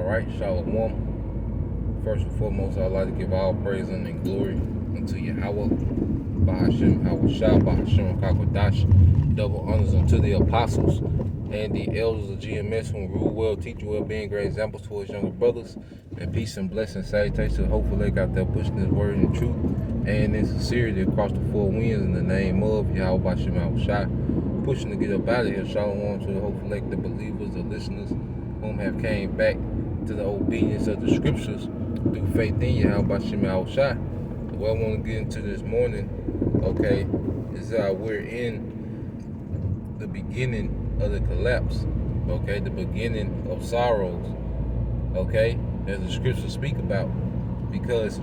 right, Shalom. First and foremost, I'd like to give all praise and glory unto Yahweh, Bahashem Hawashah, Bahashem Kakwadash. Double honors unto the apostles and the elders of GMS who rule well, teach well, being great examples to his younger brothers. And peace and blessings, salutations, hopefully out there pushing his word in truth and in sincerity across the four winds in the name of Yahweh Bahashem Hawashah. Pushing to get up out of here. Shalom to the hopeful the believers, the listeners, whom have came back to the obedience of the scriptures through faith in Yahweh Bahashem Hawashah. What I want to get into this morning, okay, is we're in the beginning of the collapse, okay, the beginning of sorrows, okay, as the scriptures speak about. Because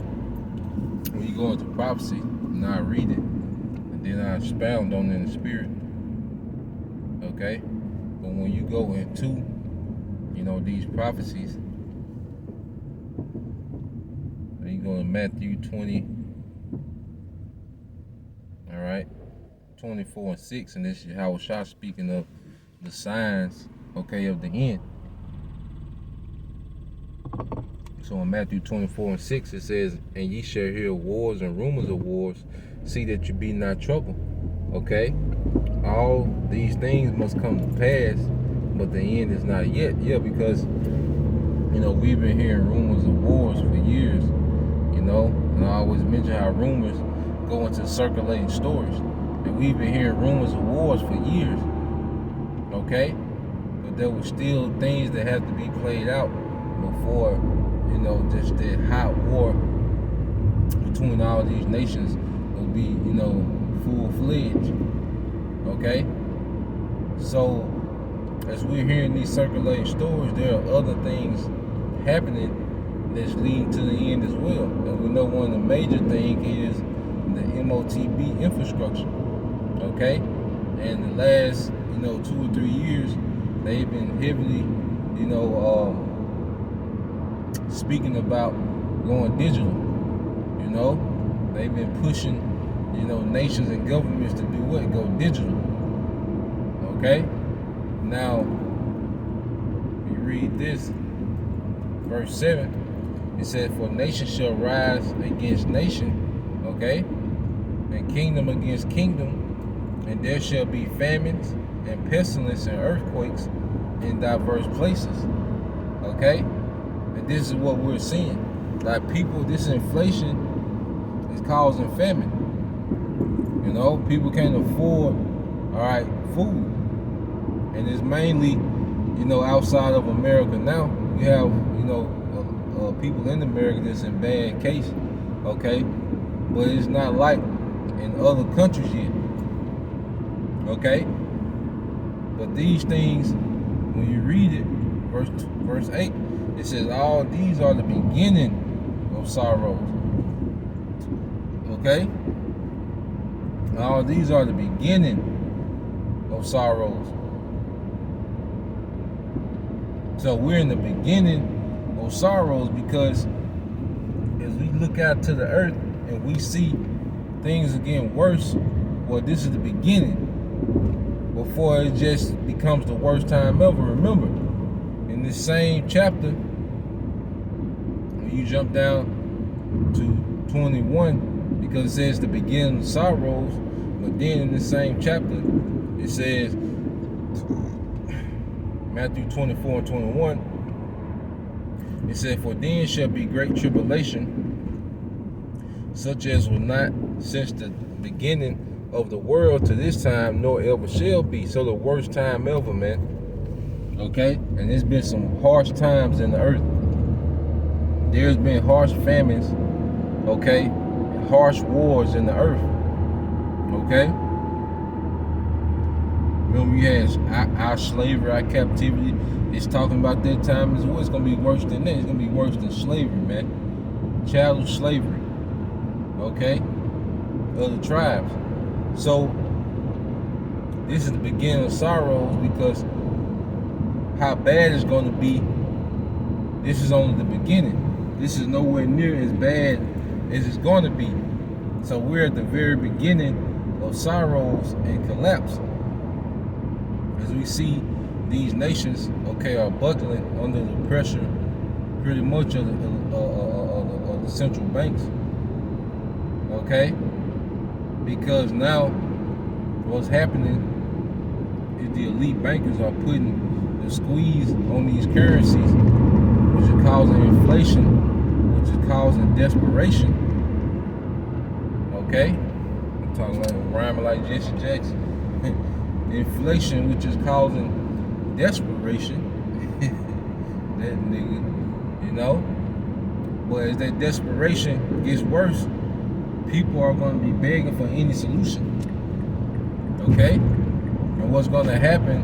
when you go into prophecy, and I read it, and then I expound on it in the spirit, okay, but when you go into, these prophecies, and you go in Matthew 20, all right, 24 and 6, and this is Yahushua speaking of the signs, okay, of the end. So in Matthew 24 and 6, it says, "And ye shall hear wars and rumors of wars. See that you be not troubled." Okay? All these things must come to pass, but the end is not yet. Yeah, because, we've been hearing rumors of wars for years, and I always mention how rumors go into circulating stories. And we've been hearing rumors of wars for years, okay? But there were still things that have to be played out before, just that hot war between all these nations will be, full-fledged, okay? So, as we're hearing these circulating stories, there are other things happening that's leading to the end as well. And we know one of the major things is the MOTB infrastructure, okay? And the last, 2 or 3 years, they've been heavily, speaking about going digital, They've been pushing, nations and governments to do what? Go digital, okay? Now, you read this, verse 7, it says, "For nation shall rise against nation," okay? "And kingdom against kingdom, and there shall be famines and pestilence and earthquakes in diverse places," okay? And this is what we're seeing. Like people, this inflation is causing famine. People can't afford, food. And it's mainly, outside of America now. You have, people in America that's in bad case, okay? But it's not like in other countries yet, okay? But these things, when you read it, verse 8, it says, "All these are the beginning of sorrows," okay? All these are the beginning of sorrows. So we're in the beginning of sorrows because as we look out to the earth and we see things are getting worse, well, this is the beginning before it just becomes the worst time ever. Remember, in this same chapter, when you jump down to 21, because it says the beginning of sorrows, but then in the same chapter, it says, Matthew 24 and 21, it said, "For then shall be great tribulation, such as was not since the beginning of the world to this time, nor ever shall be." So the worst time ever, man. Okay? And there's been some harsh times in the earth. There's been harsh famines, okay? And harsh wars in the earth. Okay? Remember, you had our slavery, our captivity. It's talking about that time as well. It's going to be worse than that. It's going to be worse than slavery, man. Chattel slavery. Okay? Of the tribes. So, this is the beginning of sorrows because how bad it's going to be, this is only the beginning. This is nowhere near as bad as it's going to be. So we're at the very beginning of sorrows and collapse. As we see these nations, okay, are buckling under the pressure pretty much of the central banks. Okay? Because now what's happening is the elite bankers are putting the squeeze on these currencies, which is causing inflation, which is causing desperation. Okay? I'm talking like rhyming like Jesse Jackson. Inflation, which is causing desperation. That nigga, you know? But as that desperation gets worse, people are going to be begging for any solution. Okay? And what's going to happen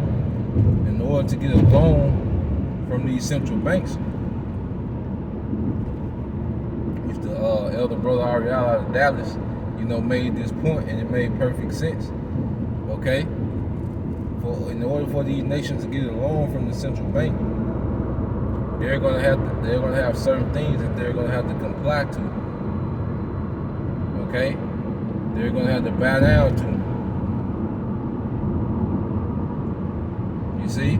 in order to get a loan from these central banks, which the elder brother Ariel out of Dallas, made this point, and it made perfect sense. Okay? In order for these nations to get a loan from the central bank, they're gonna have certain things that they're gonna have to comply to. Okay? They're gonna have to bow down to. You see?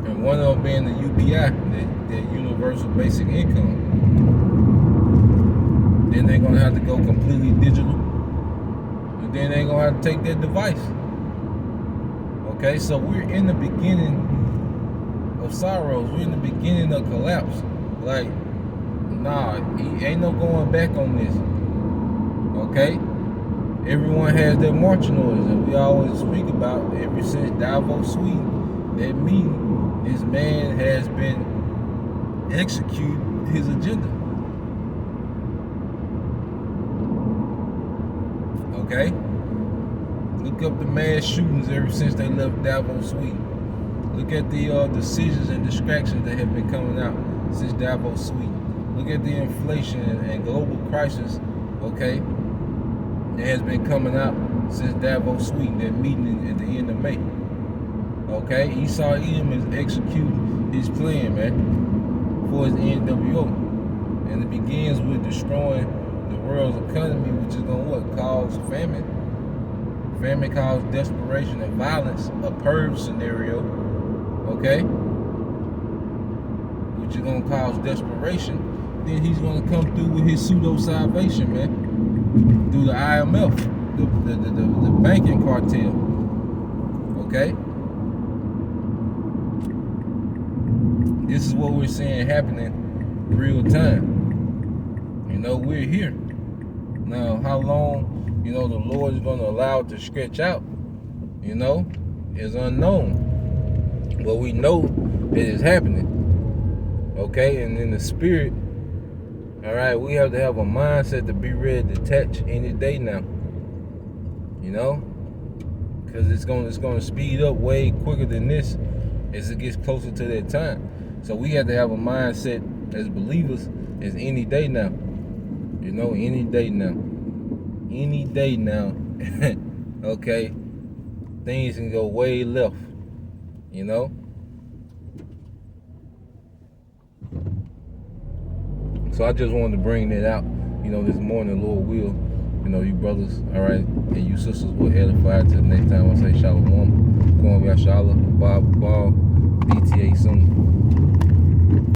And one of them being the UBI, the Universal Basic Income. Then they're gonna have to go completely digital. And then they're gonna have to take their device. Okay, so we're in the beginning of sorrows. We're in the beginning of collapse. Like, nah, ain't no going back on this. Okay? Everyone has their marching orders, and we always speak about ever since Davos, Sweden, that meeting, this man has been executing his agenda. Okay? Look up the mass shootings ever since they left Davos, Sweden. Look at the decisions and distractions that have been coming out since Davos, Sweden. Look at the inflation and global crisis, okay, that has been coming out since Davos, Sweden, that meeting at the end of May. Okay? Esau Edom is executing his plan, man, for his NWO. And it begins with destroying the world's economy, which is going to cause famine. Famine causes desperation and violence, a purge scenario, okay, which is going to cause desperation. Then he's going to come through with his pseudo-salvation, man, through the IMF, the banking cartel, okay? This is what we're seeing happening real time. We're here. Now, how long, the Lord is going to allow it to stretch out, is unknown. But we know that it's happening. Okay? And in the spirit, all right, we have to have a mindset to be ready to touch any day now. Because it's going to speed up way quicker than this as it gets closer to that time. So we have to have a mindset as believers as any day now. Any day now. Any day now. Okay? Things can go way left. So I just wanted to bring that out, this morning, Lord will, you brothers, all right, and you sisters will edify till the next time I say shalom. Come on, y'all, Bob, BTA soon.